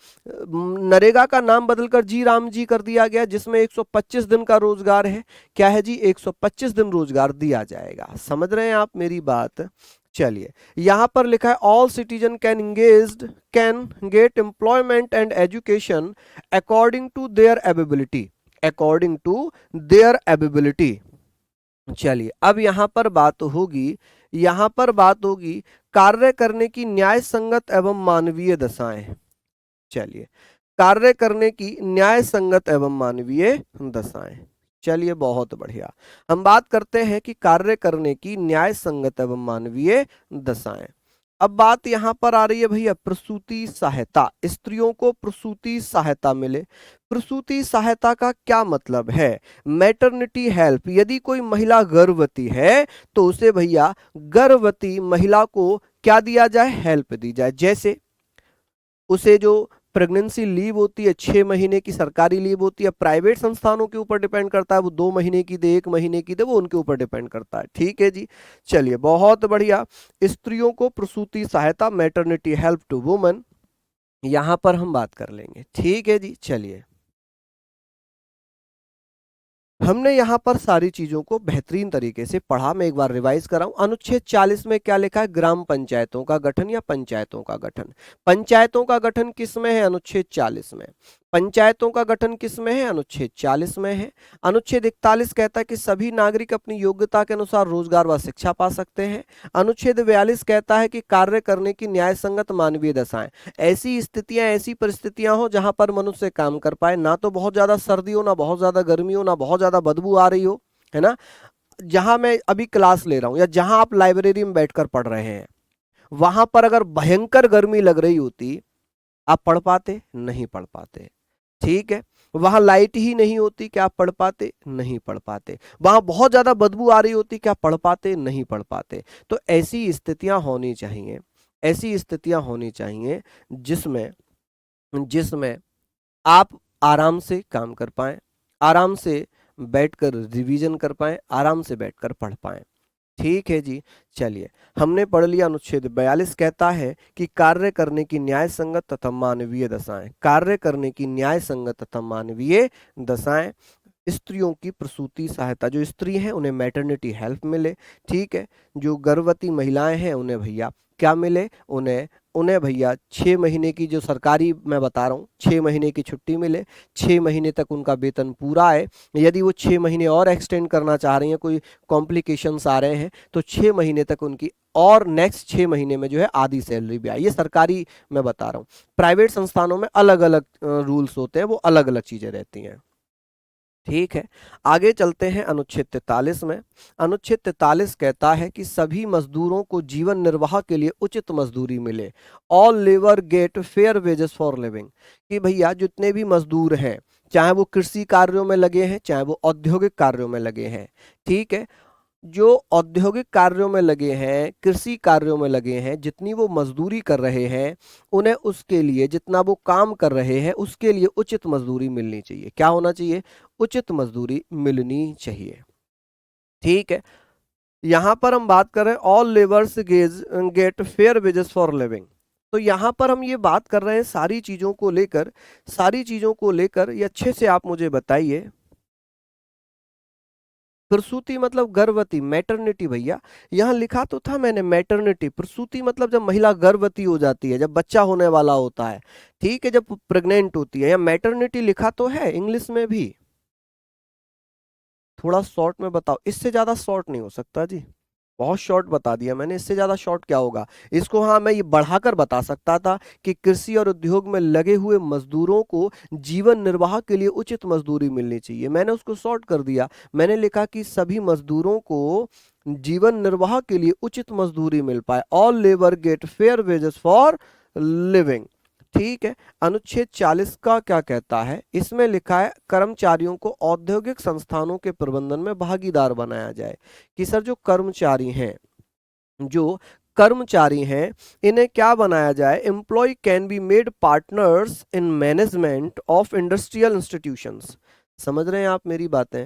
नरेगा का नाम बदलकर जी राम जी कर दिया गया, जिसमें 125 दिन का रोजगार है। क्या है जी, 125 दिन रोजगार दिया जाएगा। समझ रहे हैं आप मेरी बात? चलिए, यहां पर लिखा है all citizen can get employment and education according to their ability, according to their ability. चलिए, अब यहां पर बात होगी, यहां पर बात होगी कार्य करने की न्याय संगत एवं मानवीय दशाएं। चलिए, कार्य करने की न्याय संगत एवं मानवीय दशाएं। चलिए बहुत बढ़िया, हम बात करते हैं कि कार्य करने की न्याय संगत एवं मानवीय दशाएं। अब बात यहां पर आ रही है भैया प्रसूति सहायता, स्त्रियों को प्रसूति सहायता मिले। प्रसूति सहायता का क्या मतलब है? मैटरनिटी हेल्प, यदि कोई महिला गर्भवती है तो उसे भैया गर्भवती महिला को क्या दिया जाए, हेल्प दी जाए। जैसे उसे जो प्रेगनेंसी लीव होती है 6 महीने की सरकारी लीव होती है, प्राइवेट संस्थानों के ऊपर डिपेंड करता है, वो 2 महीने की दे 1 महीने की दे, वो उनके ऊपर डिपेंड करता है। ठीक है जी, चलिए बहुत बढ़िया। स्त्रियों को प्रसूति सहायता, मैटरनिटी हेल्प टू वुमन, यहां पर हम बात कर लेंगे। ठीक है जी, चलिए हमने यहाँ पर सारी चीजों को बेहतरीन तरीके से पढ़ा। मैं एक बार रिवाइज कराऊं, अनुच्छेद 40 में क्या लिखा है, ग्राम पंचायतों का गठन या पंचायतों का गठन। पंचायतों का गठन किस में है, अनुच्छेद 40 में। पंचायतों का गठन किस में है, अनुच्छेद 40 में है। अनुच्छेद 41 कहता है कि सभी नागरिक अपनी योग्यता के अनुसार रोजगार व शिक्षा पा सकते हैं। अनुच्छेद 42 कहता है कि कार्य करने की न्याय संगत मानवीय दशाएं, ऐसी स्थितियां, ऐसी परिस्थितियां हो जहां पर मनुष्य काम कर पाए, ना तो बहुत ज्यादा सर्दी हो, ना बहुत ज्यादा गर्मी हो, ना बहुत ज्यादा बदबू आ रही हो, है ना। जहां मैं अभी क्लास ले रहा हूं या जहां आप लाइब्रेरी में बैठकर पढ़ रहे हैं, वहां पर अगर भयंकर गर्मी लग रही होती, आप पढ़ पाते? नहीं पढ़ पाते। ठीक है, वहां लाइट ही नहीं होती, क्या आप पढ़ पाते? नहीं पढ़ पाते। वहां बहुत ज्यादा बदबू आ रही होती, क्या पढ़ पाते? नहीं पढ़ पाते। तो ऐसी स्थितियां होनी चाहिए, ऐसी स्थितियां होनी चाहिए जिसमें जिसमें आप आराम से काम कर पाएं, आराम से बैठकर रिवीजन कर पाएं, आराम से बैठकर पढ़ पाएं। ठीक है जी, चलिए हमने पढ़ लिया। अनुच्छेद 42 कहता है कि कार्य करने की न्याय संगत तथा मानवीय दशाएं, कार्य करने की न्याय संगत तथा मानवीय दशाएं। स्त्रियों की प्रसूति सहायता, जो स्त्री हैं उन्हें मैटरनिटी हेल्प मिले। ठीक है, जो गर्भवती महिलाएं हैं उन्हें भैया क्या मिले, उन्हें उन्हें भैया 6 महीने की, जो सरकारी मैं बता रहा हूँ, 6 महीने की छुट्टी मिले, 6 महीने तक उनका वेतन पूरा है। यदि वो 6 महीने और एक्सटेंड करना चाह रही हैं, कोई कॉम्प्लिकेशंस आ रहे हैं, तो 6 महीने तक उनकी और नेक्स्ट 6 महीने में जो है आधी सैलरी भी आई। ये सरकारी मैं बता रहा हूँ, प्राइवेट संस्थानों में अलग अलग रूल्स होते हैं, वो अलग अलग चीजें रहती हैं। ठीक है, आगे चलते हैं अनुच्छेद 43 में। अनुच्छेद 43 कहता है कि सभी मजदूरों को जीवन निर्वाह के लिए उचित मजदूरी मिले। All labour get fair wages for living. कि भैया जितने भी मजदूर हैं, चाहे वो कृषि कार्यों में लगे हैं, चाहे वो औद्योगिक कार्यों में लगे हैं, ठीक है, जो औद्योगिक कार्यों में लगे हैं, कृषि कार्यों में लगे हैं, जितनी वो मजदूरी कर रहे हैं, उन्हें उसके लिए, जितना वो काम कर रहे हैं उसके लिए उचित मजदूरी मिलनी चाहिए। क्या होना चाहिए? उचित मजदूरी मिलनी चाहिए। ठीक है, यहां पर हम बात कर रहे हैं all labours get fair wages for living. तो यहां पर हम ये बात कर रहे हैं सारी चीजों को लेकर, सारी चीजों को लेकर ये अच्छे से आप मुझे बताइए। प्रसूति मतलब गर्भवती, मैटरनिटी भैया, यहाँ लिखा तो था मैंने मैटरनिटी। प्रसूति मतलब जब महिला गर्भवती हो जाती है, जब बच्चा होने वाला होता है, ठीक है, जब प्रेग्नेंट होती है। या मैटरनिटी लिखा तो है इंग्लिश में भी। थोड़ा शॉर्ट में बताओ, इससे ज्यादा शॉर्ट नहीं हो सकता जी, बहुत शॉर्ट बता दिया मैंने, इससे ज्यादा शॉर्ट क्या होगा इसको। हाँ, मैं ये बढ़ाकर बता सकता था कि कृषि और उद्योग में लगे हुए मजदूरों को जीवन निर्वाह के लिए उचित मजदूरी मिलनी चाहिए, मैंने उसको शॉर्ट कर दिया। मैंने लिखा कि सभी मजदूरों को जीवन निर्वाह के लिए उचित मजदूरी मिल पाए। All labour get fair wages for living. ठीक है, अनुच्छेद 40 का क्या कहता है? इसमें लिखा है कर्मचारियों को औद्योगिक संस्थानों के प्रबंधन में भागीदार बनाया जाए। कि सर जो कर्मचारी हैं, जो कर्मचारी हैं, इन्हें क्या बनाया जाए? Employ can be made partners in management of industrial institutions. समझ रहे हैं आप मेरी बातें,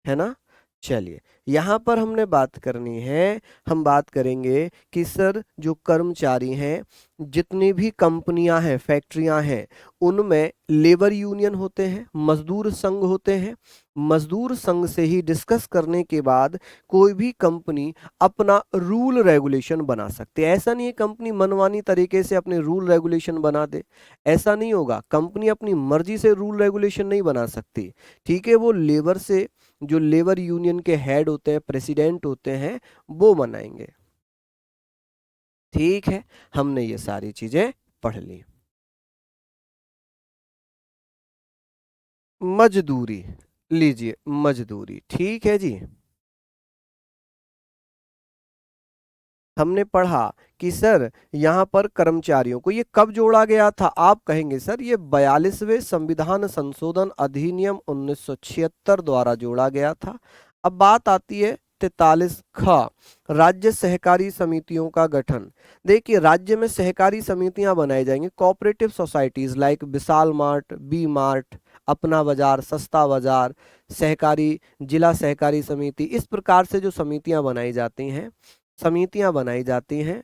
है ना? चलिए, यहां पर हमने बात करनी है, हम बात करेंगे कि सर जो कर्मचारी हैं, जितनी भी कंपनियां हैं, फैक्ट्रियां हैं, उनमें लेबर यूनियन होते हैं, मजदूर संघ होते हैं। मजदूर संघ से ही डिस्कस करने के बाद कोई भी कंपनी अपना रूल रेगुलेशन बना सकती है। ऐसा नहीं है कंपनी मनमानी तरीके से अपने रूल रेगुलेशन बना दे, ऐसा नहीं होगा। कंपनी अपनी मर्जी से रूल रेगुलेशन नहीं बना सकती, ठीक है, वो लेबर से, जो लेबर यूनियन के हेड होते हैं, प्रेसिडेंट होते हैं, वो बनाएंगे। ठीक है, हमने ये सारी चीजें पढ़ ली। मजदूरी, लीजिए मजदूरी, ठीक है जी। हमने पढ़ा कि सर यहाँ पर कर्मचारियों को ये कब जोड़ा गया था? आप कहेंगे सर ये 42वें संविधान संशोधन अधिनियम 1976 द्वारा जोड़ा गया था। अब बात आती है 43 ख, राज्य सहकारी समितियों का गठन। देखिए, राज्य में सहकारी समितियां बनाई जाएंगी, कोऑपरेटिव सोसाइटीज लाइक विशाल मार्ट, बी मार्ट, अपना बाजार, सस्ता बाजार, सहकारी, जिला सहकारी समिति, इस प्रकार से जो समितियां बनाई जाती हैं, समितियां बनाई जाती हैं।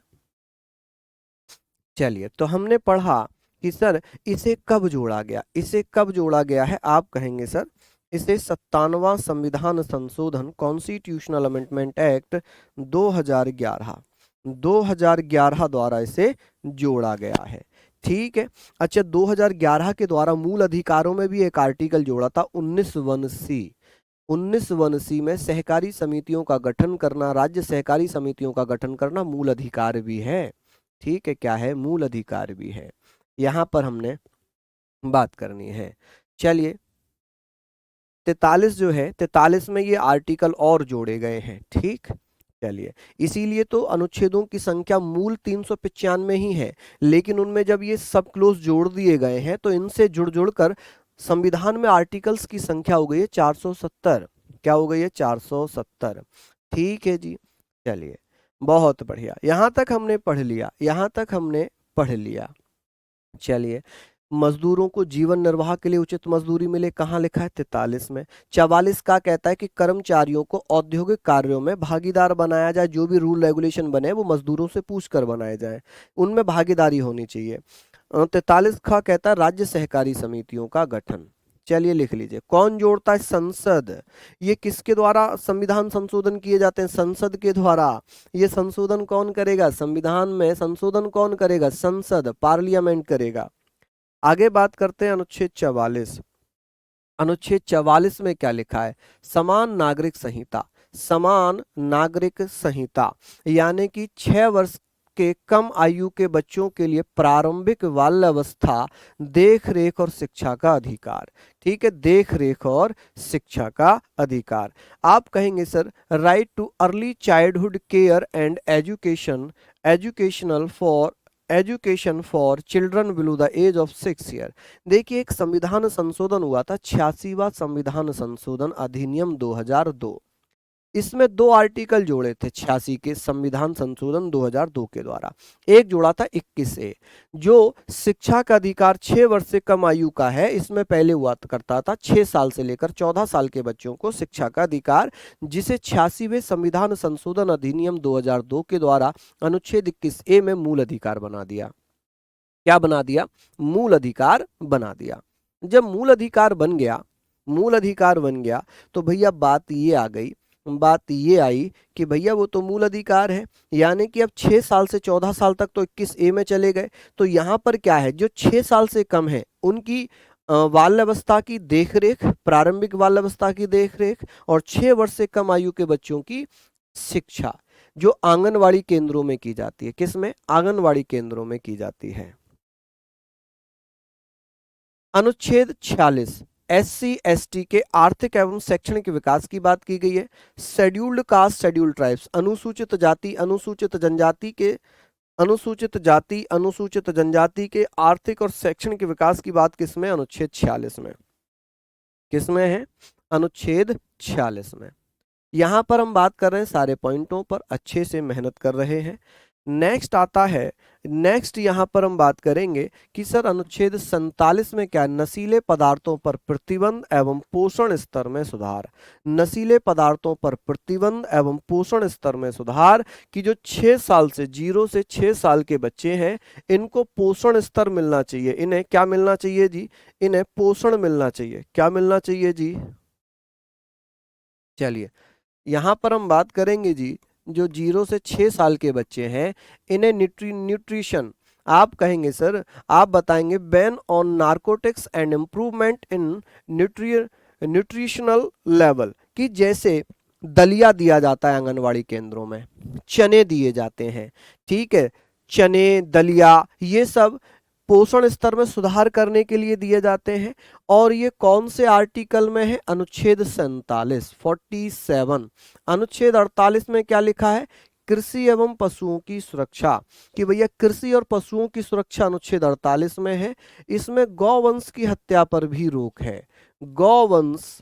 चलिए, तो हमने पढ़ा कि सर इसे कब जोड़ा गया, इसे कब जोड़ा गया है? आप कहेंगे सर इसे 57वां संविधान संशोधन, कॉन्स्टिट्यूशनल अमेंडमेंट एक्ट 2011, 2011 द्वारा इसे जोड़ा गया है। ठीक है, अच्छा, 2011 के द्वारा मूल अधिकारों में भी एक आर्टिकल जोड़ा था 19(1)(c). 19(1)(c) में सहकारी समितियों का गठन करना, राज्य सहकारी समितियों का गठन करना मूल अधिकार भी है। ठीक है, क्या है? मूल अधिकार भी है। यहां पर हमने बात करनी है। चलिए, 43 जो है, 43 में ये आर्टिकल और जोड़े गए हैं। ठीक, चलिए, इसीलिए तो अनुच्छेदों की संख्या मूल 395 ही है, लेकिन उनमें जब ये सब क्लोज जोड़ दिए गए हैं तो इनसे जुड़ जुड़कर संविधान में आर्टिकल्स की संख्या हो गई है 470। क्या हो गई है? 470। ठीक है जी, चलिए, बहुत बढ़िया, यहां तक हमने पढ़ लिया, यहां तक हमने पढ़ लिया। चलिए, मजदूरों को जीवन निर्वाह के लिए उचित मजदूरी मिले, कहाँ लिखा है? 43 में। 44 का कहता है कि कर्मचारियों को औद्योगिक कार्यों में भागीदार बनाया जाए, जो भी रूल रेगुलेशन बने वो मजदूरों से पूछ कर बनाए जाए, उनमें भागीदारी होनी चाहिए। 43 का कहता है राज्य सहकारी समितियों का गठन। चलिए, लिख लीजिए, कौन जोड़ता है? संसद। ये किसके द्वारा संविधान संशोधन किए जाते हैं? संसद के द्वारा। ये संशोधन कौन करेगा? संविधान में संशोधन कौन करेगा? संसद, पार्लियामेंट करेगा। आगे बात करते हैं अनुच्छेद 44। अनुच्छेद 44 में क्या लिखा है? समान नागरिक संहिता। समान नागरिक संहिता यानी कि 6 वर्ष के कम आयु के बच्चों के लिए प्रारंभिक बाल्यावस्था, देख रेख और शिक्षा का अधिकार। ठीक है, देख रेख और शिक्षा का अधिकार। आप कहेंगे sir right to early childhood care and education for children below the age of 6 year. देखिए, एक संविधान संशोधन हुआ था, 86वां संविधान संशोधन अधिनियम 2002। इसमें 2 आर्टिकल जोड़े थे 86 के संविधान संशोधन 2002 के द्वारा। एक जोड़ा था 21A, जो शिक्षा का अधिकार 6 वर्ष से कम आयु का है। इसमें पहले हुआ करता था 6 साल से लेकर 14 साल के बच्चों को शिक्षा का अधिकार, जिसे 86वें संविधान संशोधन अधिनियम 2002 के द्वारा अनुच्छेद 21A में मूल अधिकार बना दिया। क्या बना दिया? मूल अधिकार बना दिया। जब मूल अधिकार बन गया तो भैया बात ये आई कि भैया वो तो मूल अधिकार है, यानी कि अब 6 साल से 14 साल तक तो 21A में चले गए। तो यहाँ पर क्या है, जो 6 साल से कम है उनकी बाल्यावस्था की देखरेख, प्रारंभिक बाल्यावस्था की देखरेख, और 6 वर्ष से कम आयु के बच्चों की शिक्षा, जो आंगनवाड़ी केंद्रों में की जाती है। किसमें? आंगनवाड़ी केंद्रों में की जाती है। अनुच्छेद 46 SC/ST के आर्थिक एवं शैक्षणिक विकास की बात की गई है। शेड्यूल्ड कास्ट, शेड्यूल्ड ट्राइब्स, अनुसूचित जाति, अनुसूचित जनजाति के आर्थिक और शैक्षणिक विकास की बात किसमें? अनुच्छेद 46 में। किसमें है? अनुच्छेद 46 में। यहां पर हम बात कर रहे हैं, सारे पॉइंटों पर अच्छे से मेहनत कर रहे हैं। नेक्स्ट यहां पर हम बात करेंगे कि सर अनुच्छेद 47 में क्या? नशीले पदार्थों पर प्रतिबंध एवं पोषण स्तर में सुधार। नशीले पदार्थों पर प्रतिबंध एवं पोषण स्तर में सुधार कि जो 6 साल से 0 से 6 साल के बच्चे हैं, इनको पोषण स्तर मिलना चाहिए। इन्हें क्या मिलना चाहिए जी? इन्हें पोषण मिलना चाहिए। क्या मिलना चाहिए जी? चलिए, यहां पर हम बात करेंगे जी, जो 0 से 6 साल के बच्चे हैं, इन्हें न्यूट्रिशन, आप कहेंगे सर, आप बताएंगे ban on narcotics and improvement in nutritional level, कि जैसे दलिया दिया जाता है आंगनवाड़ी केंद्रों में, चने दिए जाते हैं, ठीक है, चने, दलिया, ये सब पोषण स्तर में सुधार करने के लिए दिए जाते हैं। और ये कौन से आर्टिकल में है? अनुच्छेद 47। अनुच्छेद 48 में क्या लिखा है? कृषि एवं पशुओं की सुरक्षा, कि भैया कृषि और पशुओं की सुरक्षा अनुच्छेद 48 में है। इसमें गौवंश की हत्या पर भी रोक है। गौवंश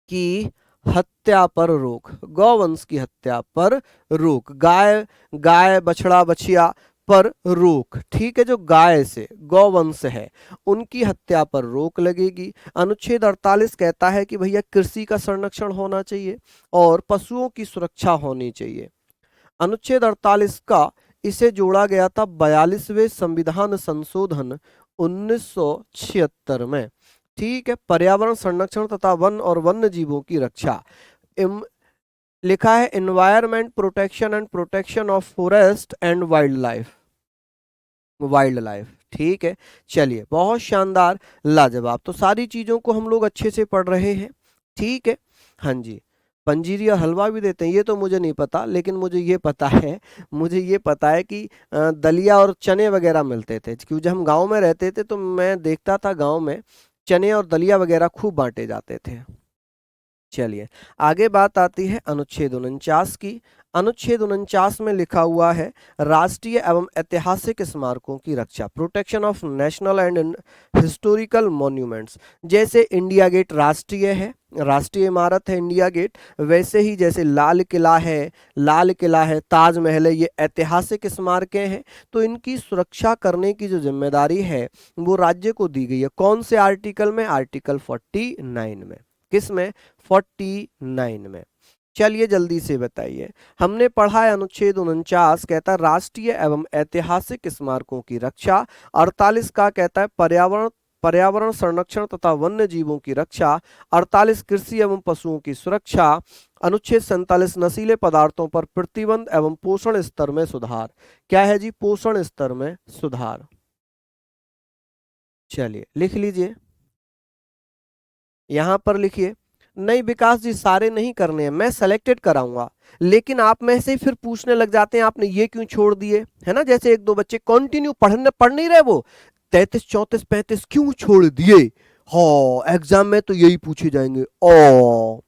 की हत्या पर रोक, गौवंश की हत्या पर रोक, गाय बछड़ा बछिया पर रोक, ठीक है, जो गाय से गौवंश है उनकी हत्या पर रोक लगेगी। अनुच्छेद 48 कहता है कि भैया कृषि का संरक्षण होना चाहिए और पशुओं की सुरक्षा होनी चाहिए। अनुच्छेद 48 का इसे जोड़ा गया था 42वें संविधान संशोधन 1976 में, ठीक है। पर्यावरण संरक्षण तथा वन और वन्य जीवों की रक्षा, लिखा है environment protection and protection of forest and wild life, ठीक है। चलिए, बहुत शानदार, लाजवाब। तो सारी चीजों को हम लोग अच्छे से पढ़ रहे हैं, ठीक है। हाँ जी, पंजीरी और हलवा भी देते हैं, ये तो मुझे नहीं पता, लेकिन मुझे ये पता है कि दलिया और चने वगैरह मिलते थे, क्योंकि जब हम गांव में रहते थे तो मैं देखता था गांव में चने और दलिया वगैरह खूब बांटे जाते थे। चलिए, आगे बात आती है अनुच्छेद 49 की। अनुच्छेद 49 में लिखा हुआ है राष्ट्रीय एवं ऐतिहासिक स्मारकों की रक्षा, protection of national and historical monuments. जैसे इंडिया गेट राष्ट्रीय है, राष्ट्रीय इमारत है इंडिया गेट, वैसे ही जैसे लाल किला है, ताजमहल है, ये ऐतिहासिक स्मारकें हैं। तो इनकी सुरक्षा करने की जो जिम्मेदारी है वो राज्य को दी गई है। कौन से आर्टिकल में? आर्टिकल 49 में। किस में? 49 में। चलिए जल्दी से बताइए, हमने पढ़ा है अनुच्छेद 49 कहता है राष्ट्रीय एवं ऐतिहासिक स्मारकों की रक्षा। 48 का कहता है पर्यावरण संरक्षण तथा वन्य जीवों की रक्षा। 48 कृषि एवं पशुओं की सुरक्षा। अनुच्छेद 47 नशीले पदार्थों पर प्रतिबंध एवं पोषण स्तर में सुधार। क्या है जी? पोषण स्तर में सुधार। चलिए लिख लीजिए, यहां पर लिखिए नहीं विकास जी, सारे नहीं करने हैं, मैं सेलेक्टेड कराऊंगा, लेकिन आप में से फिर पूछने लग जाते हैं आपने ये क्यों छोड़ दिए, है ना। जैसे एक दो बच्चे कंटिन्यू पढ़ नहीं रहे, वो 33 34 35 क्यों छोड़ दिए, हाँ एग्जाम में तो यही पूछे जाएंगे। ओ,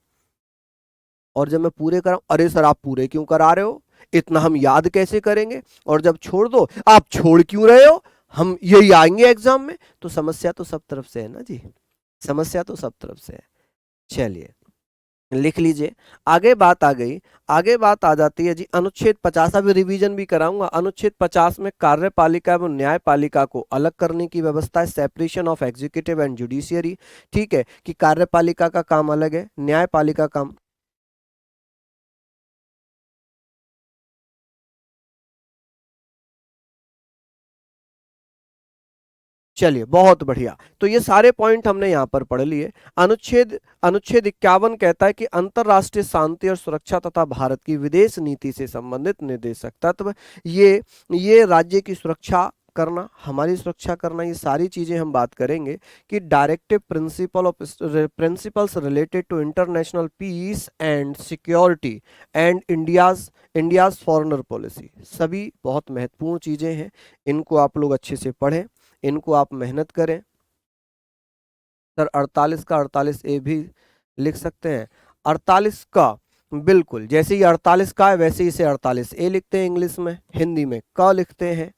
और जब मैं पूरे कराऊं, अरे सर आप पूरे क्यों करा रहे हो, इतना हम याद कैसे करेंगे, और जब छोड़ दो, आप छोड़ क्यों रहे हो, हम यही आएंगे एग्जाम में। तो समस्या तो सब तरफ से है ना जी, समस्या तो सब तरफ से है। चलिए लिख लीजिए, आगे बात आ गई, आगे बात आ जाती है जी अनुच्छेद 50। अभी रिवीजन भी कराऊंगा। अनुच्छेद 50 में कार्यपालिका एवं न्यायपालिका को अलग करने की व्यवस्था है, separation of executive and judiciary. ठीक है, कि कार्यपालिका का काम अलग है, न्यायपालिका काम। चलिए बहुत बढ़िया, तो ये सारे पॉइंट हमने यहाँ पर पढ़ लिए। अनुच्छेद अनुच्छेद 51 कहता है कि अंतरराष्ट्रीय शांति और सुरक्षा तथा भारत की विदेश नीति से संबंधित निर्देशक तत्व, ये राज्य की सुरक्षा करना, हमारी सुरक्षा करना, ये सारी चीजें हम बात करेंगे। कि directive principles related to international peace and security and India's foreigner policy, सभी बहुत महत्वपूर्ण चीजें हैं, इनको आप लोग अच्छे से पढ़ें, इनको आप मेहनत करें। सर 48 का 48 ए भी लिख सकते हैं, 48 का, बिल्कुल जैसे ही 48 का है वैसे ही इसे 48 ए लिखते हैं, इंग्लिश में, हिंदी में क लिखते हैं।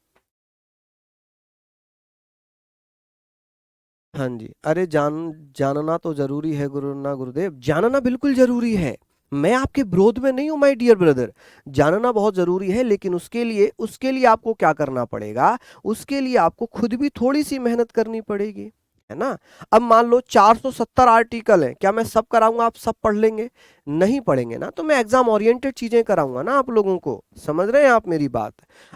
हाँ जी, अरे जानना तो जरूरी है गुरुना गुरुदेव, जानना बिल्कुल जरूरी है, मैं आपके विरोध में नहीं हूं माय डियर ब्रदर, जानना बहुत जरूरी है, लेकिन उसके लिए आपको क्या करना पड़ेगा, उसके लिए आपको खुद भी थोड़ी सी मेहनत करनी पड़ेगी, है ना। अब मान लो 470 आर्टिकल है, क्या मैं सब कराऊंगा, आप सब पढ़ लेंगे, नहीं पढ़ेंगे ना, तो मैं एग्जाम ओरिएंटेड चीजें कराऊंगा ना आप लोगों को, समझ रहे हैं आप मेरी बात।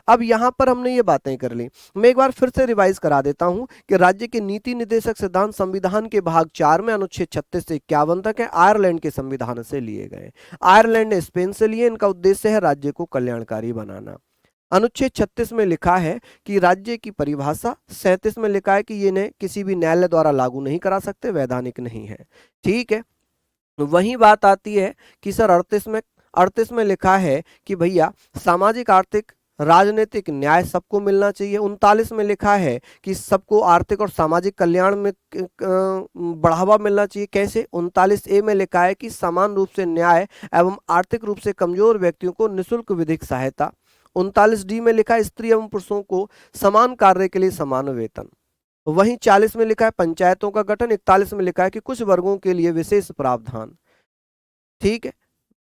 अब यहां पर हमने ये बातें कर ली, मैं एक बार फिर से रिवाइज करा देता हूं कि राज्य के नीति निर्देशक सिद्धांत संविधान के भाग 4 में अनुच्छेद 36 से 51 तक है, आयरलैंड के संविधान से लिए गए, आयरलैंड ने स्पेन से लिए, इनका उद्देश्य है राज्य को कल्याणकारी बनाना। अनुच्छेद 36 में लिखा है कि राज्य की परिभाषा, 37 में लिखा है कि ये ने किसी भी न्यायालय द्वारा लागू नहीं करा सकते, वैधानिक नहीं है, ठीक है। वही बात आती है कि सर 38 में लिखा है कि भैया सामाजिक आर्थिक राजनीतिक न्याय सबको मिलना चाहिए। 39 में लिखा है कि सबको आर्थिक और सामाजिक कल्याण में बढ़ावा मिलना चाहिए, कैसे, 39 ए में लिखा है कि समान रूप से न्याय एवं आर्थिक रूप से कमजोर व्यक्तियों को निःशुल्क विधिक सहायता। 39 डी में लिखा है स्त्री एवं पुरुषों को समान कार्य के लिए समान वेतन। वहीं 40 में लिखा है पंचायतों का गठन। 41 में लिखा है कि कुछ वर्गों के लिए विशेष प्रावधान, ठीक है।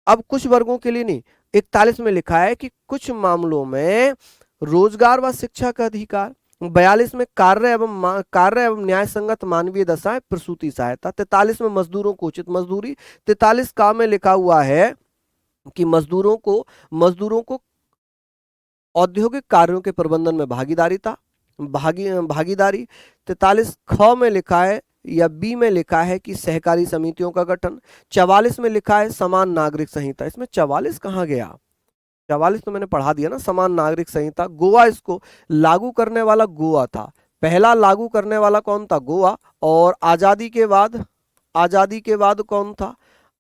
अब कुछ वर्गों के लिए नहीं, 41 में लिखा है कि कुछ मामलों में रोजगार व शिक्षा का अधिकार। 42 में कार्य एवं न्याय संगत मानवीय दशाएं, प्रसूति सहायता। 43 में मजदूरों को उचित मजदूरी। 43 का में लिखा हुआ है कि मजदूरों को औद्योगिक कार्यों के प्रबंधन में भागीदारी। 43 ख में लिखा है या बी में लिखा है कि सहकारी समितियों का गठन। 44 में लिखा है समान नागरिक संहिता, इसमें 44 कहाँ गया, 44 तो मैंने पढ़ा दिया ना, समान नागरिक संहिता। गोवा इसको लागू करने वाला गोवा था, पहला लागू करने वाला कौन था, गोवा। और आजादी के बाद कौन था,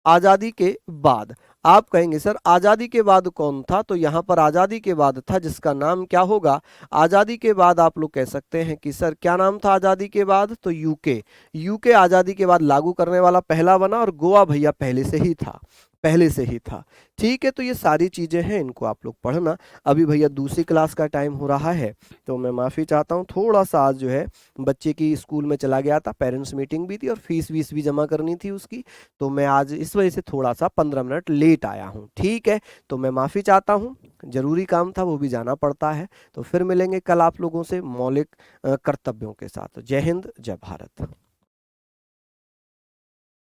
आजादी के बाद, आप कहेंगे सर आजादी के बाद कौन था, तो यहां पर आजादी के बाद था जिसका नाम क्या होगा, आजादी के बाद आप लोग कह सकते हैं कि सर क्या नाम था आजादी के बाद, तो यूके आजादी के बाद लागू करने वाला पहला बना, और गोवा भैया पहले से ही था। ठीक है, तो ये सारी चीजें हैं, इनको आप लोग पढ़ना। अभी भैया दूसरी क्लास का टाइम हो रहा है, तो मैं माफी चाहता हूँ, थोड़ा सा आज जो है बच्चे की स्कूल में चला गया था, पेरेंट्स मीटिंग भी थी और फीस वीस भी जमा करनी थी उसकी, तो मैं आज इस वजह से थोड़ा सा 15 मिनट लेट आया हूँ, ठीक है। तो मैं माफी चाहता हूँ, जरूरी काम था, वो भी जाना पड़ता है। तो फिर मिलेंगे कल आप लोगों से मौलिक कर्तव्यों के साथ। जय हिंद, जय भारत।